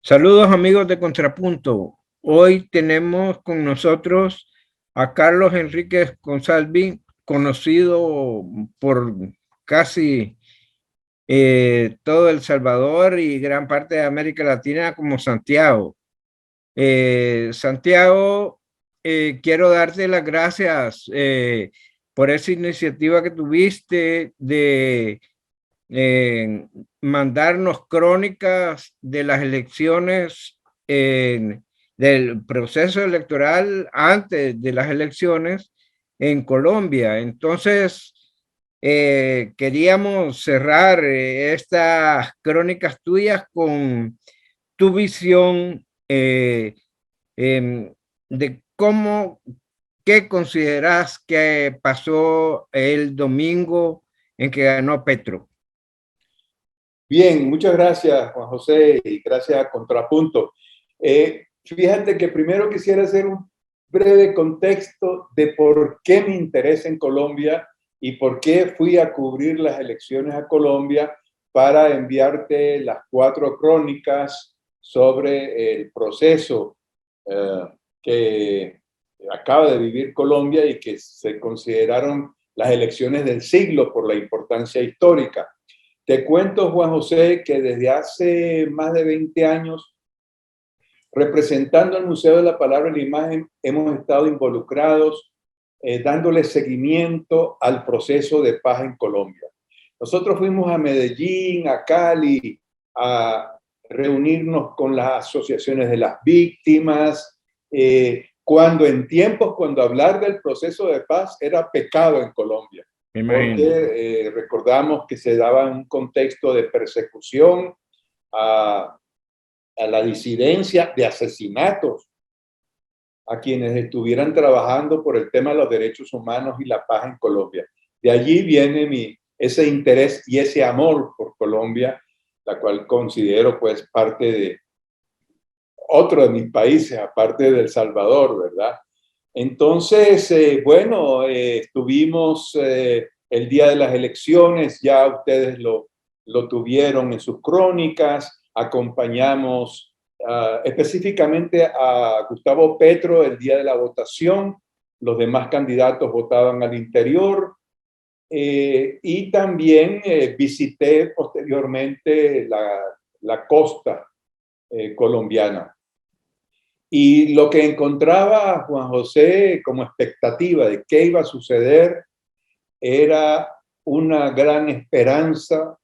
Saludos amigos de Contrapunto. Hoy tenemos con nosotros a Carlos Enríquez Consalvi, conocido por casi todo El Salvador y gran parte de América Latina como Santiago. Santiago, quiero darte las gracias por esa iniciativa que tuviste de eh, mandarnos crónicas de las elecciones, del proceso electoral antes de las elecciones en Colombia. Entonces, queríamos cerrar estas crónicas tuyas con tu visión de cómo, qué consideras que pasó el domingo en que ganó Petro. Bien, muchas gracias, Juan José, y gracias a Contrapunto. Fíjate que primero quisiera hacer un breve contexto de por qué me interesa en Colombia y por qué fui a cubrir las elecciones a Colombia para enviarte las 4 crónicas sobre el proceso que acaba de vivir Colombia y que se consideraron las elecciones del siglo por la importancia histórica. Te cuento, Juan José, que desde hace más de 20 años, representando el Museo de la Palabra y la Imagen, hemos estado involucrados dándole seguimiento al proceso de paz en Colombia. Nosotros fuimos a Medellín, a Cali, a reunirnos con las asociaciones de las víctimas, cuando hablar del proceso de paz era pecado en Colombia. Porque recordamos que se daba un contexto de persecución a la disidencia, de asesinatos a quienes estuvieran trabajando por el tema de los derechos humanos y la paz en Colombia. De allí viene ese interés y ese amor por Colombia, la cual considero pues parte de otro de mis países, aparte de El Salvador, ¿verdad? Entonces, estuvimos el día de las elecciones, ya ustedes lo tuvieron en sus crónicas, acompañamos específicamente a Gustavo Petro el día de la votación, los demás candidatos votaban al interior, y también visité posteriormente la costa colombiana. Y lo que encontraba Juan José como expectativa de qué iba a suceder era una gran esperanza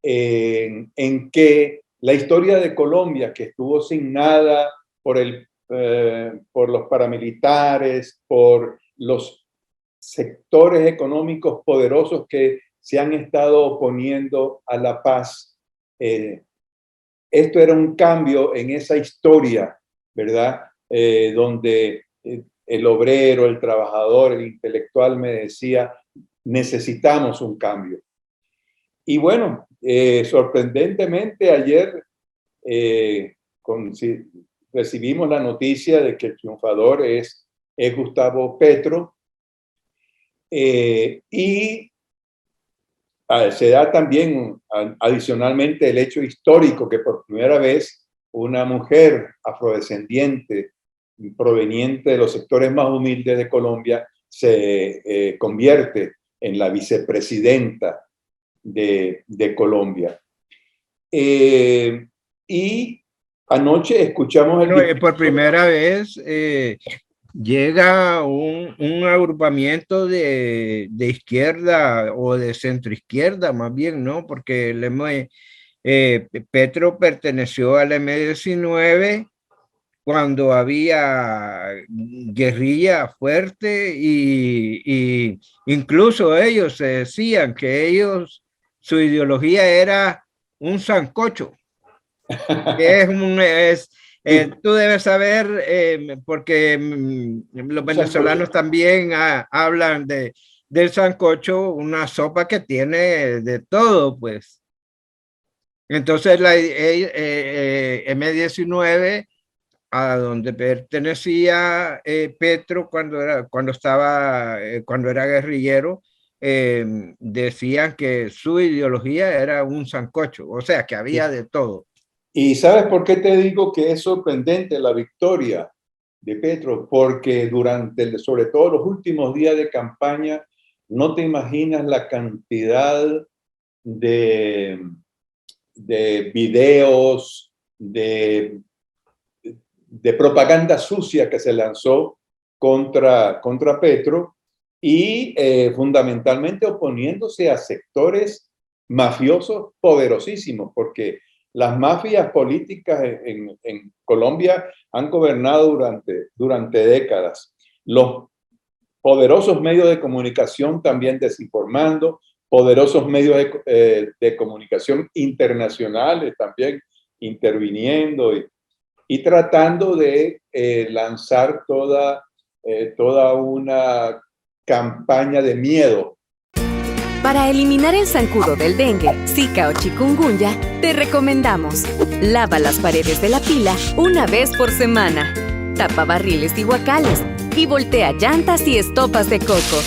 en que la historia de Colombia, que estuvo signada por los paramilitares, por los sectores económicos poderosos que se han estado oponiendo a la paz, esto era un cambio en esa historia, ¿verdad? Donde el obrero, el trabajador, el intelectual me decía, necesitamos un cambio. Y bueno, sorprendentemente ayer recibimos la noticia de que el triunfador es Gustavo Petro, y se da también adicionalmente el hecho histórico que por primera vez una mujer afrodescendiente proveniente de los sectores más humildes de Colombia se convierte en la vicepresidenta de Colombia. Y anoche escuchamos por primera vez llega un agrupamiento de izquierda o de centro izquierda, más bien, ¿no? Porque Petro perteneció al M-19 cuando había guerrilla fuerte y incluso ellos se decían que su ideología era un sancocho, que tú debes saber, porque los venezolanos también hablan del sancocho, una sopa que tiene de todo, pues. Entonces, M-19, a donde pertenecía Petro cuando era guerrillero, decían que su ideología era un sancocho, o sea, que había de todo. Y ¿sabes por qué te digo que es sorprendente la victoria de Petro? Porque durante, sobre todo los últimos días de campaña, no te imaginas la cantidad de, de videos, de propaganda sucia que se lanzó contra Petro y fundamentalmente oponiéndose a sectores mafiosos poderosísimos, porque las mafias políticas en Colombia han gobernado durante décadas. Los poderosos medios de comunicación también desinformando, poderosos medios de comunicación internacionales también interviniendo y tratando de lanzar toda una campaña de miedo. Para eliminar el zancudo del dengue, zika o chikungunya, te recomendamos: lava las paredes de la pila una vez por semana, tapa barriles y guacales y voltea llantas y estopas de coco.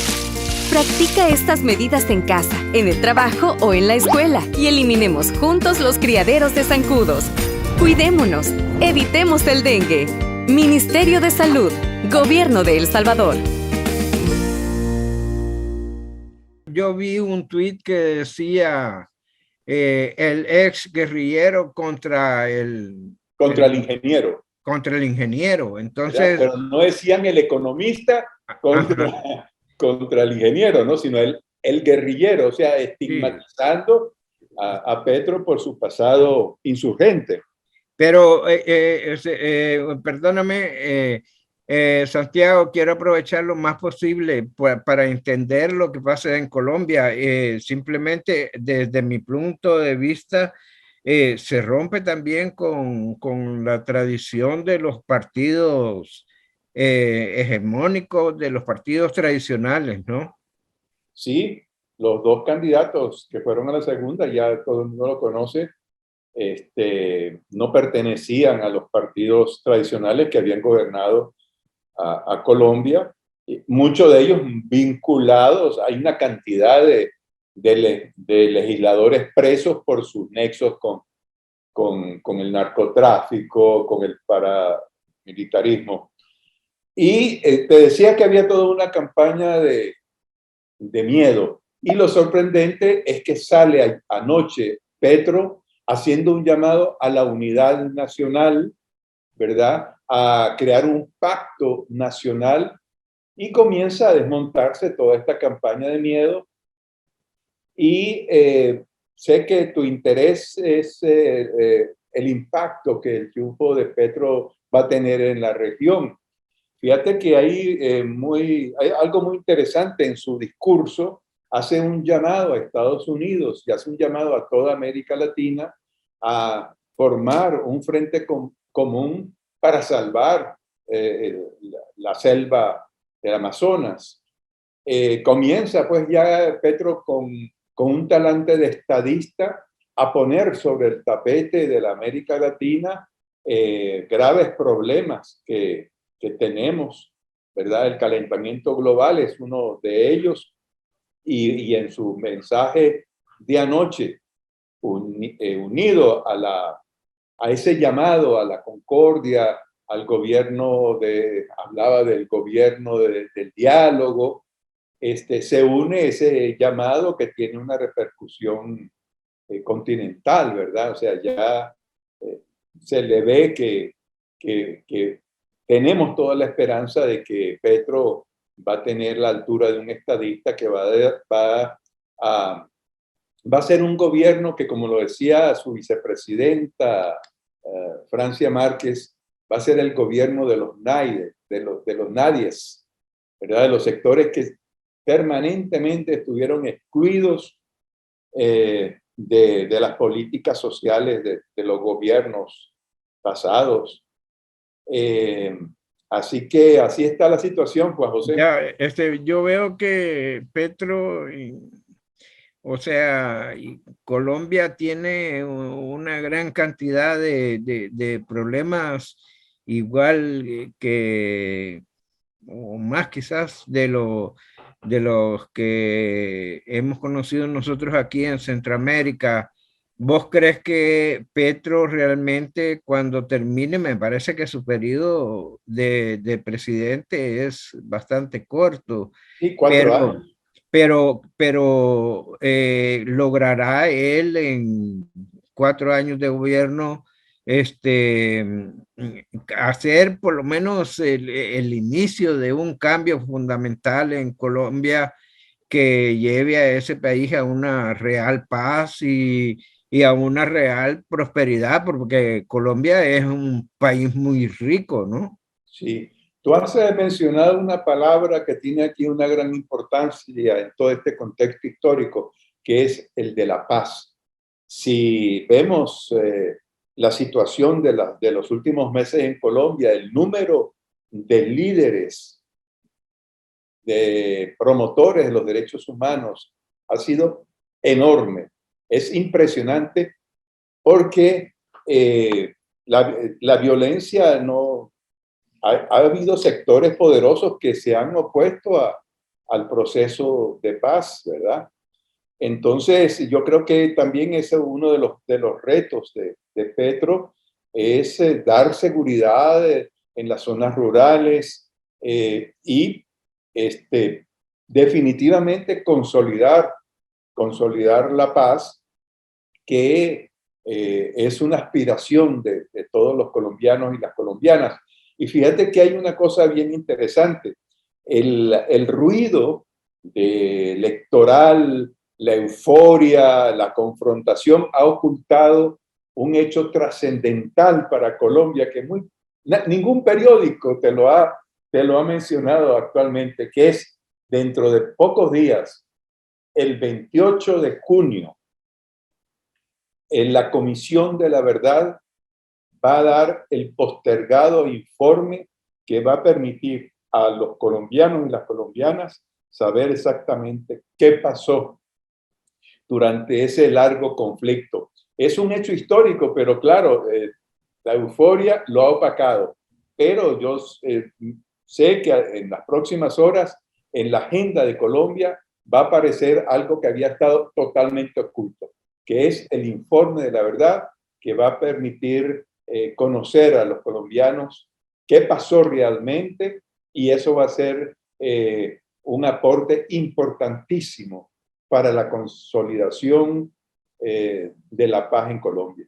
Practica estas medidas en casa, en el trabajo o en la escuela y eliminemos juntos los criaderos de zancudos. Cuidémonos, evitemos el dengue. Ministerio de Salud, Gobierno de El Salvador. Yo vi un tuit que decía el ex guerrillero contra el ingeniero. Contra el ingeniero. Entonces, pero no decían el economista contra el ingeniero, ¿no? Sino el guerrillero, o sea, estigmatizando a Petro por su pasado insurgente. Pero, perdóname, Santiago, quiero aprovechar lo más posible para entender lo que pasa en Colombia. Simplemente, desde mi punto de vista, se rompe también con la tradición de los partidos hegemónicos, de los partidos tradicionales, ¿no? Sí, los dos candidatos que fueron a la segunda, ya todo el mundo lo conoce, no pertenecían a los partidos tradicionales que habían gobernado a Colombia, muchos de ellos vinculados. Hay una cantidad de legisladores presos por sus nexos con el narcotráfico, con el paramilitarismo. Y te decía que había toda una campaña de miedo. Y lo sorprendente es que sale anoche Petro haciendo un llamado a la unidad nacional, ¿verdad? A crear un pacto nacional y comienza a desmontarse toda esta campaña de miedo. Y sé que tu interés es el impacto que el triunfo de Petro va a tener en la región. Fíjate que hay algo muy interesante en su discurso. Hace un llamado a Estados Unidos y hace un llamado a toda América Latina a formar un frente común para salvar la selva del Amazonas. Comienza pues ya Petro con un talante de estadista a poner sobre el tapete de la América Latina graves problemas que tenemos, ¿verdad? El calentamiento global es uno de ellos, y en su mensaje de anoche, unido a ese llamado a la concordia, al gobierno hablaba del gobierno del diálogo, se une ese llamado que tiene una repercusión continental, ¿verdad? O sea, ya se le ve que tenemos toda la esperanza de que Petro va a tener la altura de un estadista que va a ser un gobierno que, como lo decía su vicepresidenta, Francia Márquez, va a ser el gobierno de los nadies, de los nadies, ¿verdad? De los sectores que permanentemente estuvieron excluidos de las políticas sociales de los gobiernos pasados. Así que así está la situación, Juan José. Ya, yo veo que Petro, o sea, Colombia tiene una gran cantidad de problemas, igual que, o más quizás de los que hemos conocido nosotros aquí en Centroamérica, ¿Vos crees que Petro realmente cuando termine, me parece que su periodo de presidente es bastante corto, Sí, 4 años. pero, logrará él en 4 años de gobierno hacer por lo menos el inicio de un cambio fundamental en Colombia que lleve a ese país a una real paz y a una real prosperidad, porque Colombia es un país muy rico, ¿no? Sí. Tú has mencionado una palabra que tiene aquí una gran importancia en todo este contexto histórico, que es el de la paz. Si vemos la situación de los últimos meses en Colombia, el número de líderes, de promotores de los derechos humanos ha sido enorme. Es impresionante porque la violencia no... Ha habido sectores poderosos que se han opuesto al proceso de paz, ¿verdad? Entonces, yo creo que también es uno de los retos de Petro, es dar seguridad en las zonas rurales y definitivamente consolidar la paz, que es una aspiración de todos los colombianos y las colombianas. Y fíjate que hay una cosa bien interesante. El ruido electoral, la euforia, la confrontación ha ocultado un hecho trascendental para Colombia que ningún periódico te lo ha mencionado actualmente, que es dentro de pocos días, el 28 de junio, en la Comisión de la Verdad va a dar el postergado informe que va a permitir a los colombianos y las colombianas saber exactamente qué pasó durante ese largo conflicto. Es un hecho histórico, pero claro, la euforia lo ha opacado. Pero yo sé que en las próximas horas, en la agenda de Colombia, va a aparecer algo que había estado totalmente oculto, que es el informe de la verdad que va a permitir conocer a los colombianos qué pasó realmente, y eso va a ser un aporte importantísimo para la consolidación de la paz en Colombia.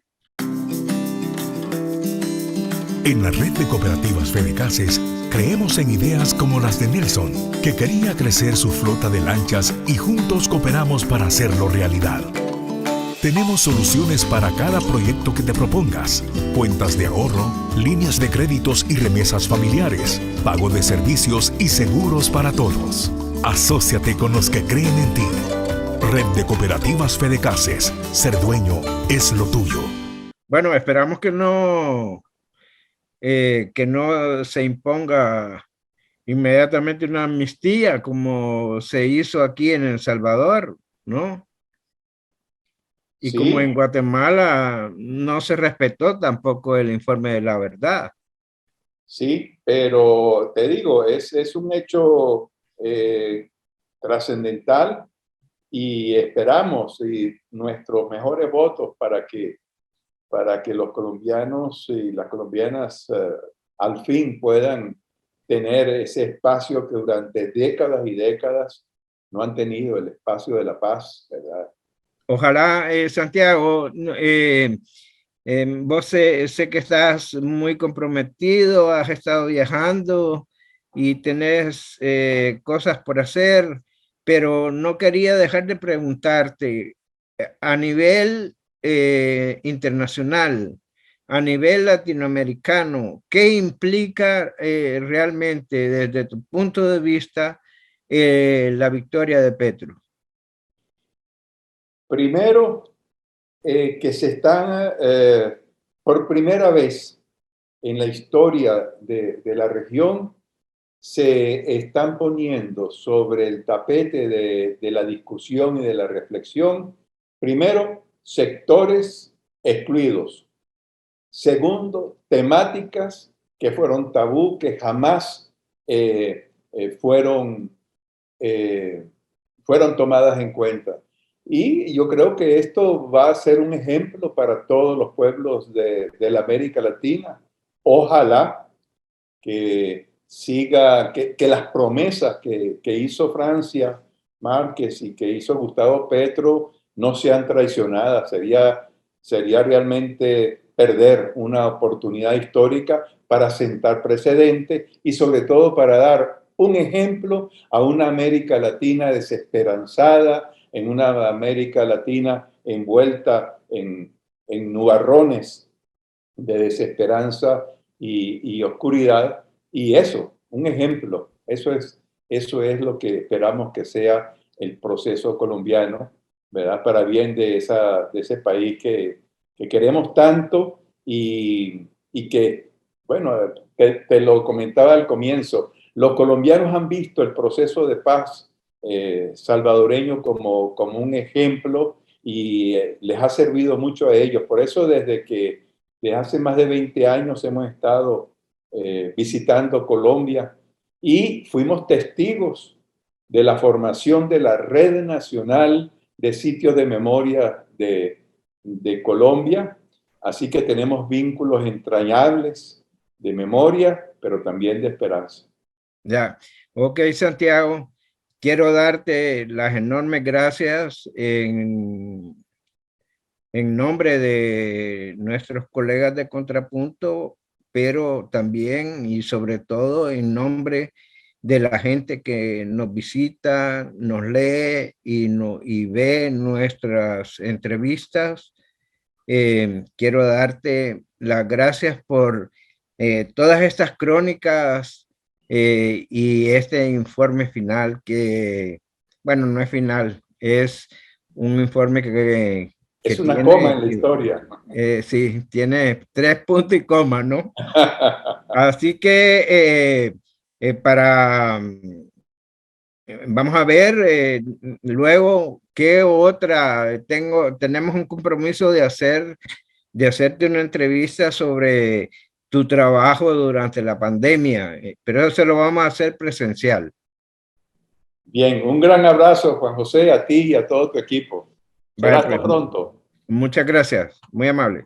En la red de cooperativas Fedecases creemos en ideas como las de Nelson, que quería crecer su flota de lanchas y juntos cooperamos para hacerlo realidad. Tenemos soluciones para cada proyecto que te propongas: cuentas de ahorro, líneas de créditos y remesas familiares, pago de servicios y seguros para todos. Asóciate con los que creen en ti. Red de Cooperativas Fedecases. Ser dueño es lo tuyo. Bueno, esperamos que no se imponga inmediatamente una amnistía como se hizo aquí en El Salvador, ¿no? Y como en Sí, Guatemala no se respetó tampoco el informe de la verdad. sí, pero te digo, es un hecho trascendental, y esperamos nuestros mejores votos para que los colombianos y las colombianas al fin puedan tener ese espacio que durante décadas y décadas no han tenido, el espacio de la paz, ¿verdad? Ojalá, Santiago, vos sé que estás muy comprometido, has estado viajando y tenés cosas por hacer, pero no quería dejar de preguntarte, a nivel internacional, a nivel latinoamericano, ¿qué implica realmente desde tu punto de vista la victoria de Petro? Primero, que se están, por primera vez en la historia de la región, se están poniendo sobre el tapete de la discusión y de la reflexión, primero, sectores excluidos. Segundo, temáticas que fueron tabú, que jamás fueron tomadas en cuenta. Y yo creo que esto va a ser un ejemplo para todos los pueblos de la América Latina. Ojalá que siga, que las promesas que hizo Francia Márquez y que hizo Gustavo Petro no sean traicionadas. Sería realmente perder una oportunidad histórica para sentar precedente y sobre todo para dar un ejemplo a una América Latina desesperanzada, en una América Latina envuelta en nubarrones de desesperanza y oscuridad. Y eso, un ejemplo, eso es lo que esperamos que sea el proceso colombiano, ¿verdad? Para bien de ese país que queremos tanto y que, bueno, te lo comentaba al comienzo, los colombianos han visto el proceso de paz salvadoreño como un ejemplo y les ha servido mucho a ellos. Por eso desde hace más de 20 años hemos estado visitando Colombia y fuimos testigos de la formación de la Red Nacional de Sitios de Memoria de Colombia. Así que tenemos vínculos entrañables de memoria, pero también de esperanza. Ya, ok, Santiago, quiero darte las enormes gracias en nombre de nuestros colegas de Contrapunto, pero también y sobre todo en nombre de la gente que nos visita, nos lee y ve nuestras entrevistas. Quiero darte las gracias por todas estas crónicas y este informe final que, bueno, no es final, es un informe que Es una tiene, coma en la historia. sí, tiene 3 puntos y coma, ¿no? Así que vamos a ver luego qué otra, tenemos un compromiso de hacerte una entrevista sobre tu trabajo durante la pandemia, pero eso se lo vamos a hacer presencial. Bien, un gran abrazo, Juan José, a ti y a todo tu equipo. Será Vale, hasta pronto. muchas gracias, muy amable.